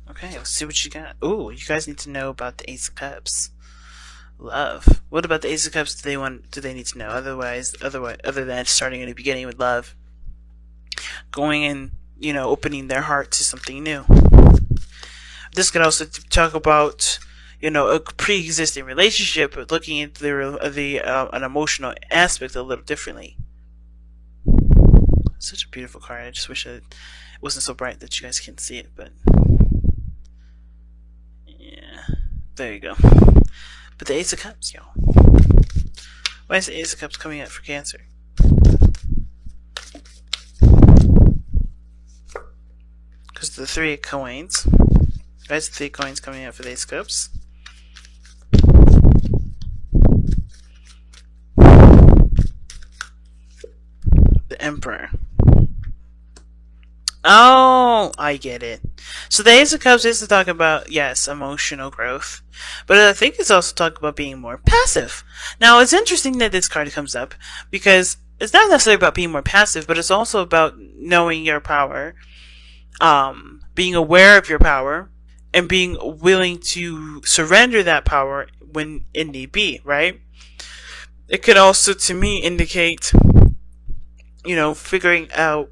Okay, let's see what you got. Ooh, you guys need to know about the Ace of Cups. Love. What about the Ace of Cups do they need to know? Other than starting at the beginning with love. Going and, opening their heart to something new. This could also talk about, a pre-existing relationship, but looking at an emotional aspect a little differently. Such a beautiful card. I just wish it wasn't so bright that you guys can't see it, but yeah, there you go. But the Ace of Cups, y'all. Why is the Ace of Cups coming out for Cancer? Because the Three of Coins. Why is the Three of Coins coming out for the Ace of Cups? The Emperor. Oh, I get it. So the Ace of Cups is to talk about, yes, emotional growth, but I think it's also talking about being more passive. Now, it's interesting that this card comes up because it's not necessarily about being more passive, but it's also about knowing your power, being aware of your power, and being willing to surrender that power when it need be, right? It could also, to me, indicate, figuring out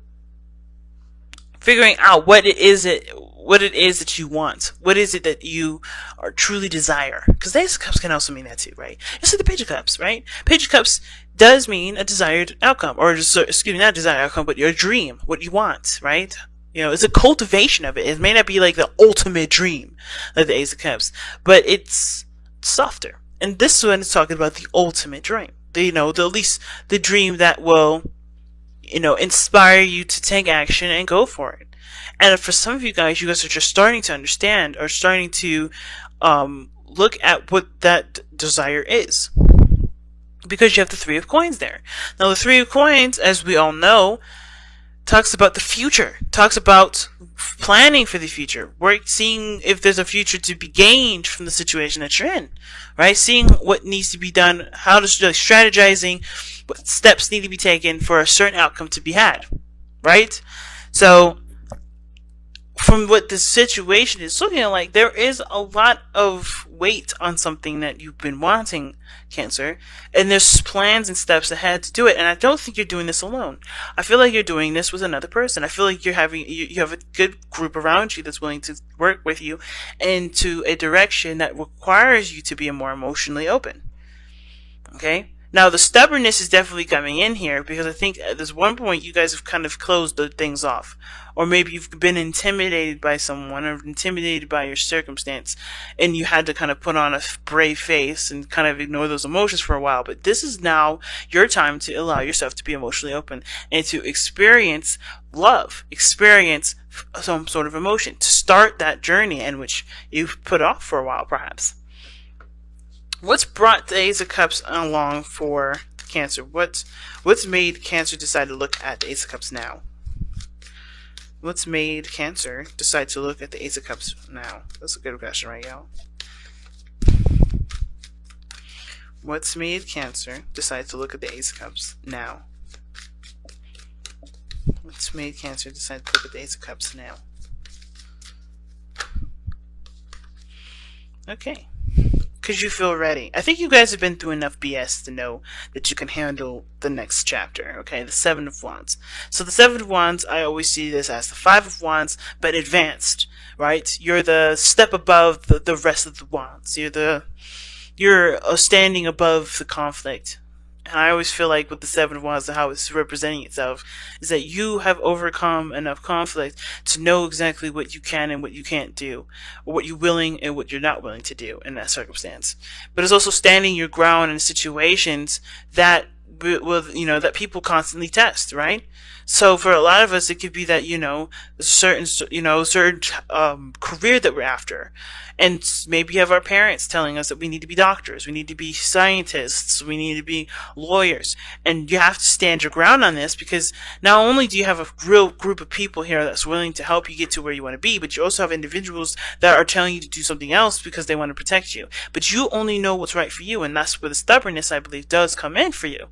what it is that you want. What is it that you are truly desire? Because the Ace of Cups can also mean that too, right? It's like the Page of Cups, right? Page of Cups does mean a desired outcome, or not a desired outcome, but your dream, what you want, right? It's a cultivation of it. It may not be like the ultimate dream, like the Ace of Cups, but it's softer. And this one is talking about the ultimate dream. At least the dream that will, inspire you to take action and go for it. And for some of you guys are just starting to understand or starting to look at what that desire is. Because you have the Three of Coins there. Now the Three of Coins, as we all know, talks about the future, talks about planning for the future, seeing if there's a future to be gained from the situation that you're in, right? Seeing what needs to be done, how to strategizing, what steps need to be taken for a certain outcome to be had, right? So, from what the situation is looking like, there is a lot of weight on something that you've been wanting, Cancer, and there's plans and steps ahead to do it. And I don't think you're doing this alone. I feel like you're doing this with another person. I feel like you have a good group around you that's willing to work with you into a direction that requires you to be more emotionally open. Okay? Now, the stubbornness is definitely coming in here because I think at this one point you guys have kind of closed the things off. Or maybe you've been intimidated by someone or intimidated by your circumstance and you had to kind of put on a brave face and kind of ignore those emotions for a while. But this is now your time to allow yourself to be emotionally open and to experience love, experience some sort of emotion, to start that journey in which you've put off for a while perhaps. What's brought the Ace of Cups along for Cancer? What's made Cancer decide to look at the Ace of Cups now? What's made Cancer decide to look at the Ace of Cups now? That's a good question, right, y'all? What's made Cancer decide to look at the Ace of Cups now? What's made Cancer decide to look at the Ace of Cups now? Okay. Because you feel ready. I think you guys have been through enough BS to know that you can handle the next chapter, okay? The Seven of Wands. So the Seven of Wands, I always see this as the Five of Wands, but advanced, right? You're the step above the rest of the wands. You're standing above the conflict. And I always feel like with the Seven of Wands and how it's representing itself is that you have overcome enough conflict to know exactly what you can and what you can't do, or what you're willing and what you're not willing to do in that circumstance. But it's also standing your ground in situations that that people constantly test, right? So for a lot of us, it could be that, a certain career that we're after. And maybe you have our parents telling us that we need to be doctors, we need to be scientists, we need to be lawyers. And you have to stand your ground on this because not only do you have a real group of people here that's willing to help you get to where you want to be, but you also have individuals that are telling you to do something else because they want to protect you. But you only know what's right for you, and that's where the stubbornness, I believe, does come in for you.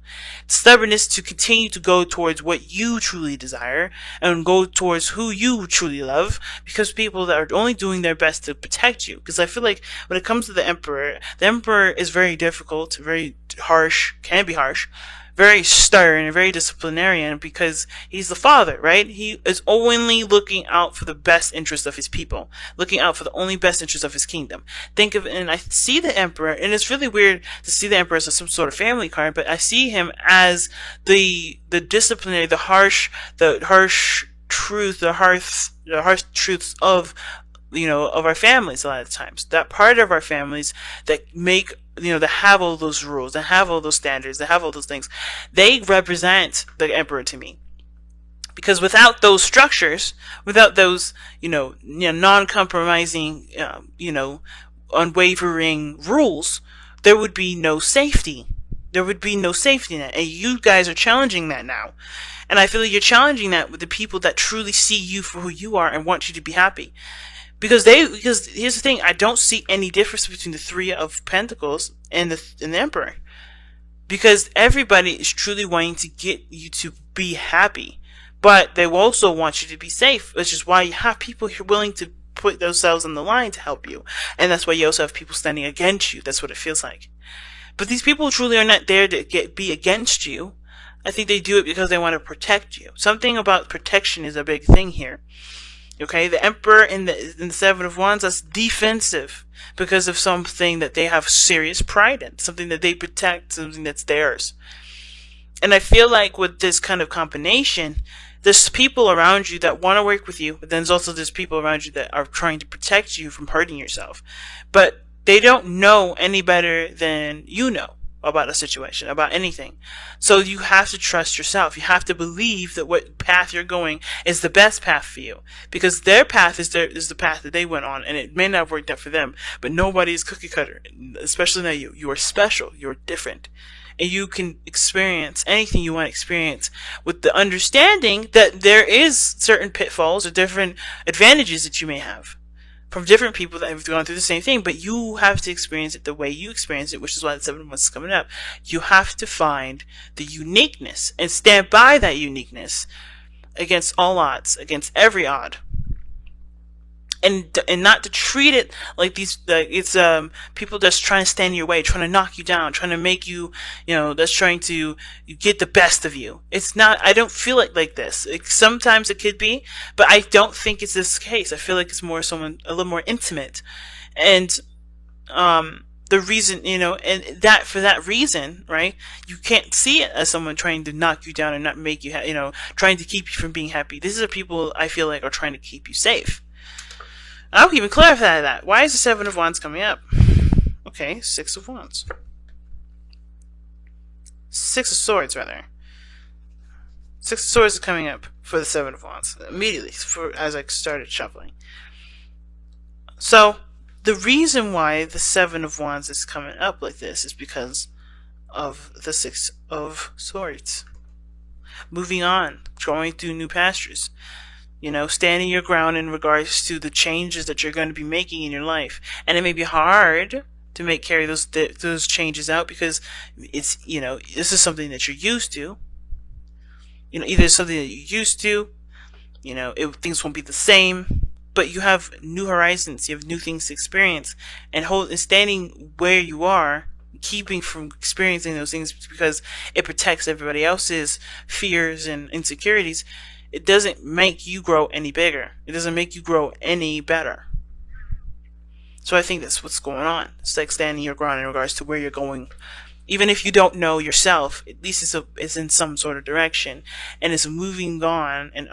Stubbornness to continue to go towards what you truly desire and go towards who you truly love, because people that are only doing their best to protect you. Because I feel like when it comes to the emperor is very difficult, very harsh, can be harsh, very stern and very disciplinarian, because he's the father, right? He is only looking out for the best interest of his people, looking out for the only best interest of his kingdom. Think of, and I see the emperor, and it's really weird to see the emperor as some sort of family card, but I see him as the disciplinary, the harsh truth, the harsh truths of, of our families. A lot of times, that part of our families that make, that have all those rules, that have all those standards, that have all those things, they represent the emperor to me. Because without those structures, without those, non-compromising, unwavering rules, there would be no safety. There would be no safety net. And you guys are challenging that now. And I feel like you're challenging that with the people that truly see you for who you are and want you to be happy. Because here's the thing, I don't see any difference between the Three of Pentacles and the Emperor. Because everybody is truly wanting to get you to be happy. But they also want you to be safe, which is why you have people who are willing to put themselves on the line to help you. And that's why you also have people standing against you. That's what it feels like. But these people truly are not there to be against you. I think they do it because they want to protect you. Something about protection is a big thing here. Okay, the Emperor in the Seven of Wands, that's defensive because of something that they have serious pride in, something that they protect, something that's theirs. And I feel like with this kind of combination, there's people around you that want to work with you, but then there's people around you that are trying to protect you from hurting yourself. But they don't know any better than you know about a situation, about anything. So you have to trust yourself. You have to believe that what path you're going is the best path for you. Because their path is the path that they went on, and it may not have worked out for them, but nobody is cookie cutter, especially not you. You are special. You're different. And you can experience anything you want to experience with the understanding that there is certain pitfalls or different advantages that you may have from different people that have gone through the same thing, but you have to experience it the way you experience it, which is why the 7 months is coming up. You have to find the uniqueness and stand by that uniqueness against all odds, against every odd. And not to treat it like it's people that's trying to stand in your way, trying to knock you down, trying to make you, that's trying to get the best of you. It's not. I don't feel it like this. Sometimes it could be, but I don't think it's this case. I feel like it's more someone a little more intimate, and the reason, and that for that reason, right? You can't see it as someone trying to knock you down and not make you, trying to keep you from being happy. These are people I feel like are trying to keep you safe. I'll even clarify that. Why is the 7 of Wands coming up? Okay, 6 of Wands. 6 of Swords, rather. 6 of Swords is coming up for the 7 of Wands. Immediately, as I started shuffling. So, the reason why the 7 of Wands is coming up like this is because of the 6 of Swords. Moving on. Going through new pastures. Standing your ground in regards to the changes that you're going to be making in your life. And it may be hard to carry those changes out because it's, this is something that you're used to. Either something that you're used to, things won't be the same, but you have new horizons, you have new things to experience. And standing where you are, keeping from experiencing those things because it protects everybody else's fears and insecurities, it doesn't make you grow any bigger. It doesn't make you grow any better. So I think that's what's going on. It's like standing your ground in regards to where you're going. Even if you don't know yourself, at least it's in some sort of direction. And it's moving on and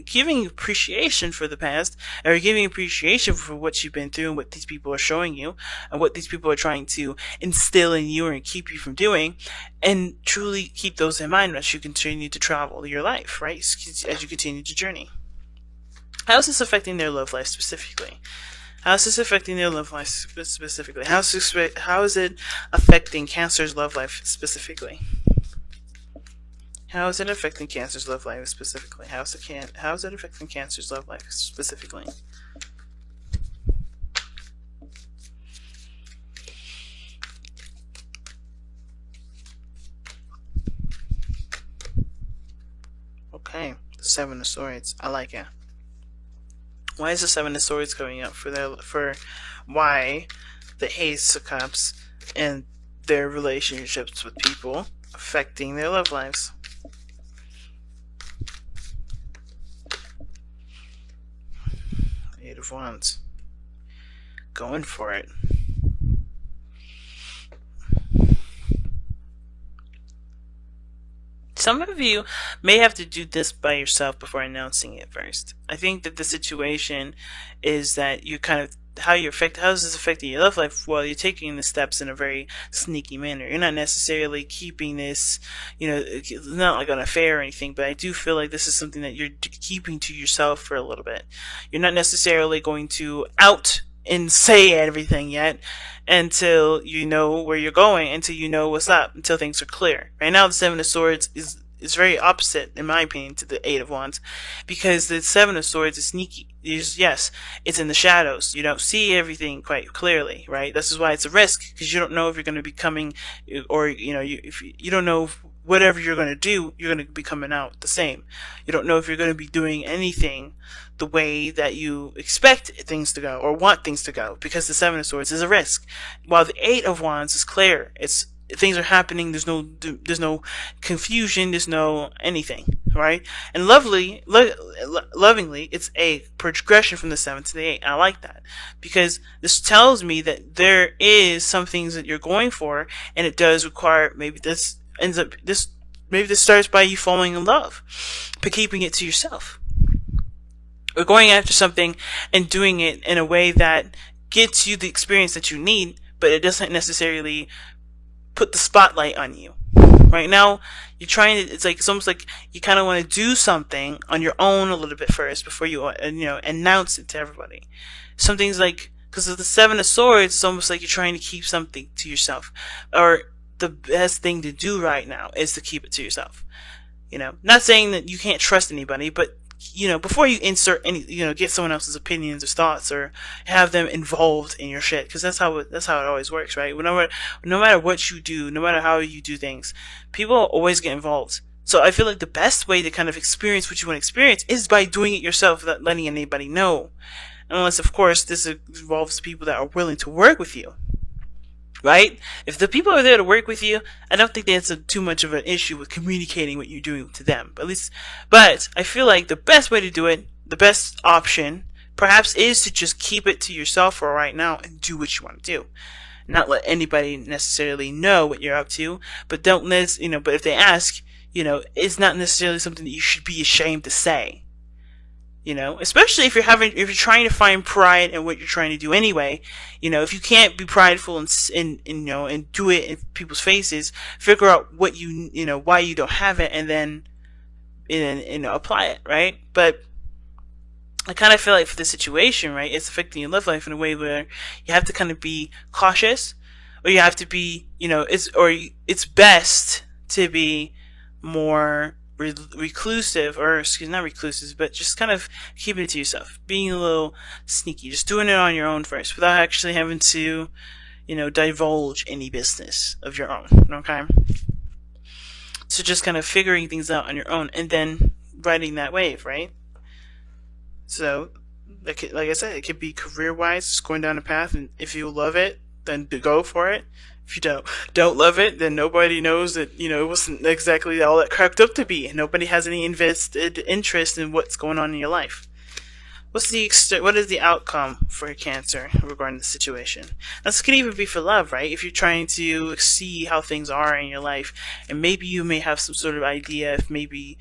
giving appreciation for the past, or giving appreciation for what you've been through and what these people are showing you, and what these people are trying to instill in you and keep you from doing. And truly keep those in mind as you continue to travel your life, right? As you continue to journey. How is this affecting their love life specifically? How is this affecting their love life specifically? How is it affecting Cancer's love life specifically? How is it affecting Cancer's love life specifically? How is it affecting Cancer's love life specifically? The Seven of Swords. I like it. Why is the Seven of Swords coming up for why the Ace of Cups and their relationships with people affecting their love lives? Eight of Wands. Going for it. Some of you may have to do this by yourself before announcing it first. I think that the situation is that you kind of how is this affecting your love life? Well, you're taking the steps in a very sneaky manner. You're not necessarily keeping this, it's not like an affair or anything, but I do feel like this is something that you're keeping to yourself for a little bit. You're not necessarily going to out and say everything yet until you know where you're going, until you know what's up, until things are clear. Right now, the Seven of Swords is very opposite, in my opinion, to the Eight of Wands, because the Seven of Swords is sneaky. Yes, it's in the shadows. You don't see everything quite clearly, right? This is why it's a risk, because you don't know if you're going to be coming, or if you don't know if whatever you're going to do, you're going to be coming out the same. You don't know if you're going to be doing anything the way that you expect things to go or want things to go, because the Seven of Swords is a risk, while the Eight of Wands is clear. It's things are happening. There's no confusion. There's no anything, right? And lovingly, it's a progression from the 7 to the 8. And I like that, because this tells me that there is some things that you're going for, and it does require maybe this starts by you falling in love, but keeping it to yourself. Or going after something and doing it in a way that gets you the experience that you need, but it doesn't necessarily put the spotlight on you. Right now, it's almost like you kind of want to do something on your own a little bit first before you announce it to everybody. Something's like, because of the Seven of Swords, it's almost like you're trying to keep something to yourself. Or the best thing to do right now is to keep it to yourself. Not saying that you can't trust anybody, but before you insert any, get someone else's opinions or thoughts or have them involved in your shit, because that's how it always works, right? No matter what you do, no matter how you do things, people always get involved. So I feel like the best way to kind of experience what you want to experience is by doing it yourself without letting anybody know. Unless, of course, this involves people that are willing to work with you. Right? If the people are there to work with you, I don't think that's too much of an issue with communicating what you're doing to them. But I feel like the best way to do it, the best option, perhaps, is to just keep it to yourself for right now and do what you want to do. Not let anybody necessarily know what you're up to, but but if they ask, it's not necessarily something that you should be ashamed to say. Especially if you're trying to find pride in what you're trying to do anyway. If you can't be prideful and do it in people's faces, figure out why you don't have it, and then apply it, right? But I kind of feel like for this situation, right, it's affecting your love life in a way where you have to kind of be cautious, or you have to be, it's best to be more reclusive, or not reclusive, but just kind of keeping it to yourself, being a little sneaky, just doing it on your own first without actually having to, divulge any business of your own. Okay, so just kind of figuring things out on your own and then riding that wave, right? So, like I said, it could be career-wise, just going down a path, and if you love it, then go for it. If you don't love it, then nobody knows that, it wasn't exactly all that cracked up to be. Nobody has any invested interest in what's going on in your life. What is the outcome for Cancer regarding the situation? This could even be for love, right? If you're trying to see how things are in your life, and maybe you may have some sort of idea if maybe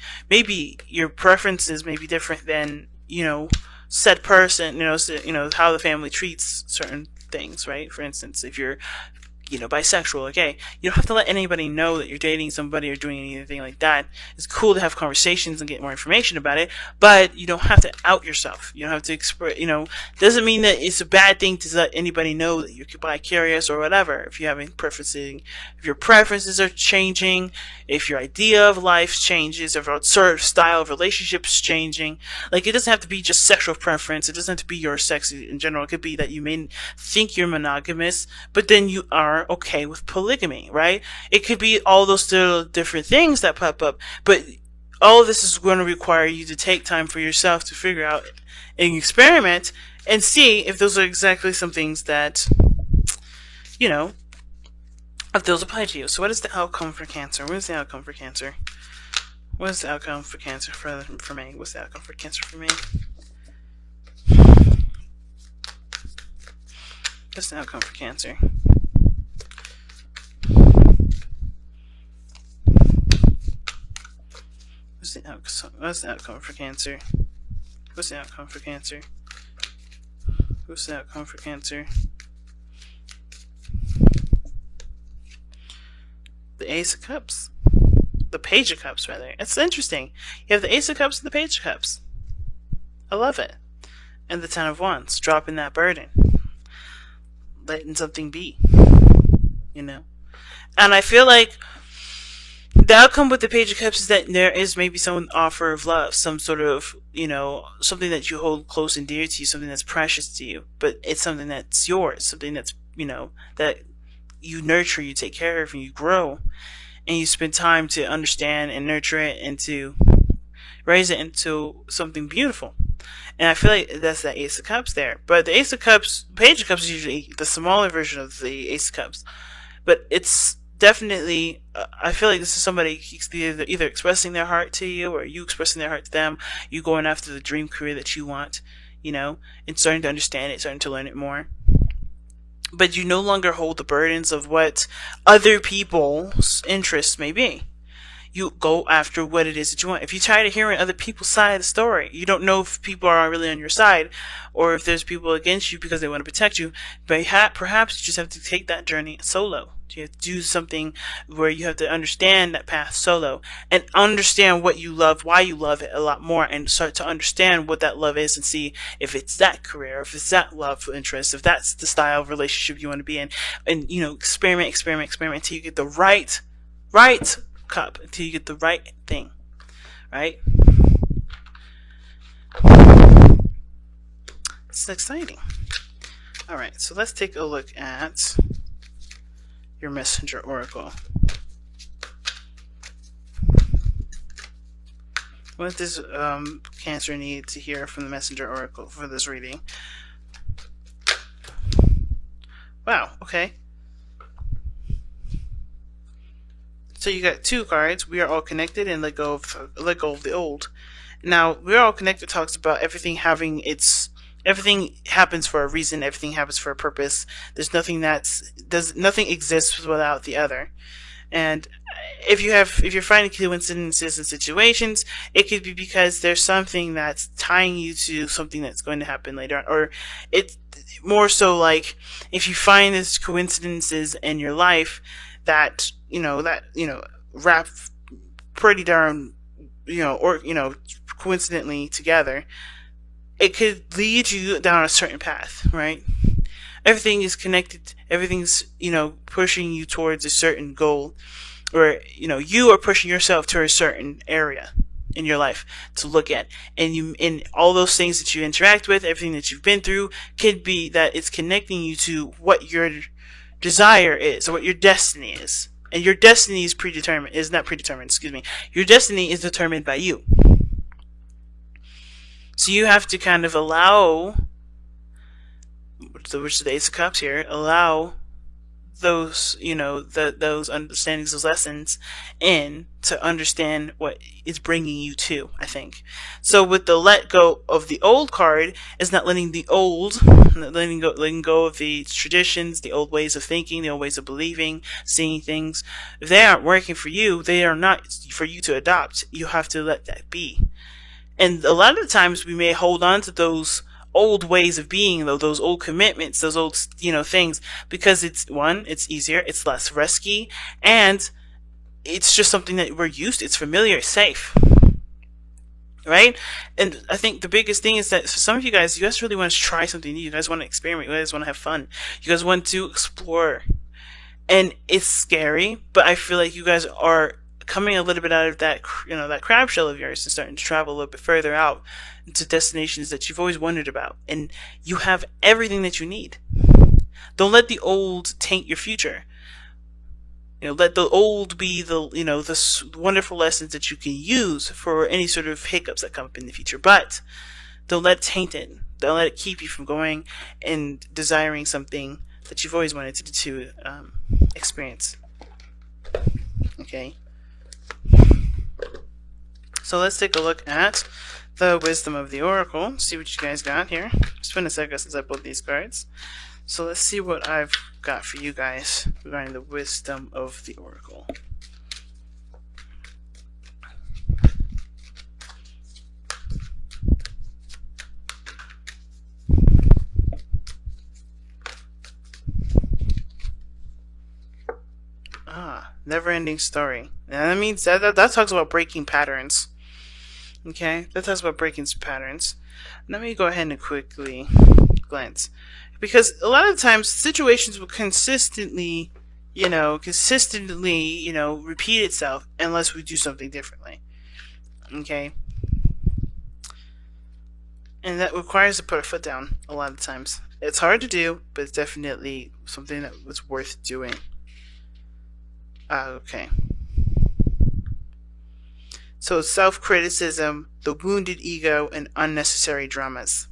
your preferences may be different than, said person, how the family treats certain things, right? For instance, if you're bisexual or gay, you don't have to let anybody know that you're dating somebody or doing anything like that. It's cool to have conversations and get more information about it, but you don't have to out yourself. You don't have to express, doesn't mean that it's a bad thing to let anybody know that you're bi-curious or whatever. If your preferences are changing, if your idea of life changes, if your sort of style of relationships changing, like, it doesn't have to be just sexual preference. It doesn't have to be your sex in general. It could be that you may think you're monogamous, but then you are okay with polygamy, right? It could be all those different things that pop up, but All of this is going to require you to take time for yourself to figure out and experiment and see if those are exactly some things that, you know, if those apply to you. So what is the outcome for Cancer? What is the outcome for Cancer? What is the outcome for Cancer for me? What's the outcome for Cancer for me? What's the outcome for Cancer? What's the outcome for Cancer? What's the outcome for Cancer? What's the outcome for Cancer? The Ace of Cups. The Page of Cups, rather. It's interesting. You have the Ace of Cups and the Page of Cups. I love it. And the Ten of Wands. Dropping that burden. Letting something be. You know? And I feel like the outcome with the Page of Cups is that there is maybe some offer of love, some sort of, something that you hold close and dear to you, something that's precious to you, but it's something that's yours, something that's, that you nurture, you take care of, and you grow, and you spend time to understand and nurture it and to raise it into something beautiful. And I feel like that's the Ace of Cups there. But the Ace of Cups, Page of Cups is usually the smaller version of the Ace of Cups. But it's definitely, I feel like this is somebody either expressing their heart to you, or you expressing their heart to them, you going after the dream career that you want, and starting to understand it, starting to learn it more. But you no longer hold the burdens of what other people's interests may be. You go after what it is that you want. If you're tired of hearing other people's side of the story, you don't know if people are really on your side or if there's people against you because they want to protect you, but perhaps you just have to take that journey solo. You have to do something where you have to understand that path solo and understand what you love, why you love it a lot more, and start to understand what that love is and see if it's that career, if it's that love interest, if that's the style of relationship you want to be in. And, experiment until you get the right cup, until you get the right thing, right? It's exciting. All right, so let's take a look at your messenger oracle. What does Cancer need to hear from the messenger oracle for this reading? Wow, okay. So you got two cards. We are all connected, and let go of the old. Now, we are all connected talks about everything having everything happens for a reason. Everything happens for a purpose. There's nothing nothing exists without the other. And if you're finding coincidences in situations, it could be because there's something that's tying you to something that's going to happen later on, or it's more so like if you find these coincidences in your life that wrap pretty darn coincidentally together, it could lead you down a certain path, right? Everything is connected. Everything's, pushing you towards a certain goal, or, you are pushing yourself to a certain area in your life to look at. And all those things that you interact with, everything that you've been through, could be that it's connecting you to what your desire is, or what your destiny is. And your destiny is Your destiny is determined by you. So you have to kind of allow, which is the Ace of Cups here, allow those, those understandings, those lessons in to understand what is bringing you to, I think. So with the let go of the old card, it's not letting go of the traditions, the old ways of thinking, the old ways of believing, seeing things. If they aren't working for you, they are not for you to adopt. You have to let that be. And a lot of the times we may hold on to those old ways of being, though, those old commitments, those old, things, because it's easier, it's less risky, and it's just something that we're used to. It's familiar, it's safe. Right? And I think the biggest thing is that for some of you guys really want to try something new. You guys want to experiment. You guys want to have fun. You guys want to explore. And it's scary, but I feel like you guys are coming a little bit out of that, that crab shell of yours and starting to travel a little bit further out into destinations that you've always wondered about. And you have everything that you need. Don't let the old taint your future. Let the old be the wonderful lessons that you can use for any sort of hiccups that come up in the future. But don't let it taint it. Don't let it keep you from going and desiring something that you've always wanted to experience. Okay. So let's take a look at the wisdom of the oracle. See what you guys got here. It's been a second since I pulled these cards. So let's see what I've got for you guys regarding the wisdom of the oracle. Never-ending story. And that means that talks about breaking patterns. Okay, that talks about breaking patterns. Let me go ahead and quickly glance, because a lot of times situations will consistently repeat itself unless we do something differently. Okay, and that requires to put our foot down a lot of times. It's hard to do, but it's definitely something that was worth doing. Okay. So self-criticism, the wounded ego, and unnecessary dramas.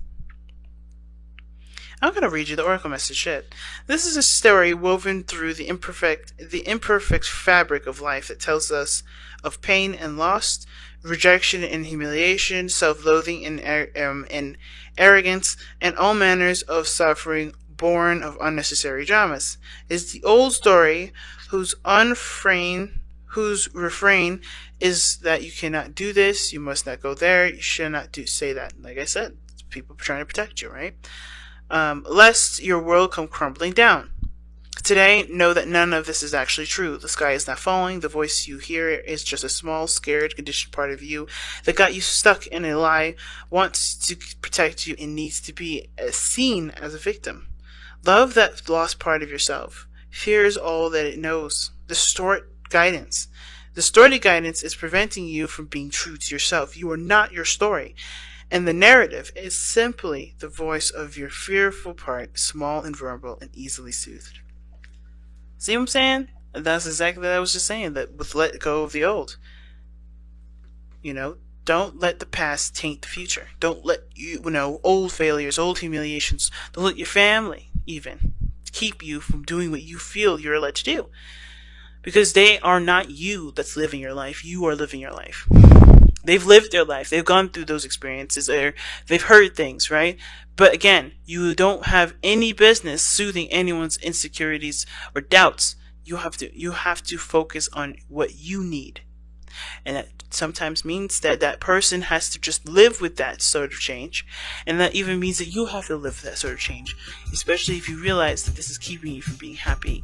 I'm gonna read you the oracle message. Shit. This is a story woven through the imperfect fabric of life that tells us of pain and loss, rejection and humiliation, self-loathing and arrogance, and all manners of suffering born of unnecessary dramas. It's the old story whose refrain is that you cannot do this, you must not go there, you should not say that. Like I said, people trying to protect you, right? Lest your world come crumbling down. Today, know that none of this is actually true. The sky is not falling. The voice you hear is just a small, scared, conditioned part of you that got you stuck in a lie, wants to protect you, and needs to be seen as a victim. Love that lost part of yourself. Fear is all that it knows. Distort guidance. Distorted guidance is preventing you from being true to yourself. You are not your story. And the narrative is simply the voice of your fearful part, small and vulnerable and easily soothed. See what I'm saying? That's exactly what I was just saying, that with let go of the old. Don't let the past taint the future. Don't let old failures, old humiliations, don't let your family even keep you from doing what you feel you're allowed to do. Because they are not you that's living your life. You are living your life. They've lived their life. They've gone through those experiences. They've heard things, right? But again, you don't have any business soothing anyone's insecurities or doubts. You have to focus on what you need. And that sometimes means that that person has to just live with that sort of change. And that even means that you have to live with that sort of change. Especially if you realize that this is keeping you from being happy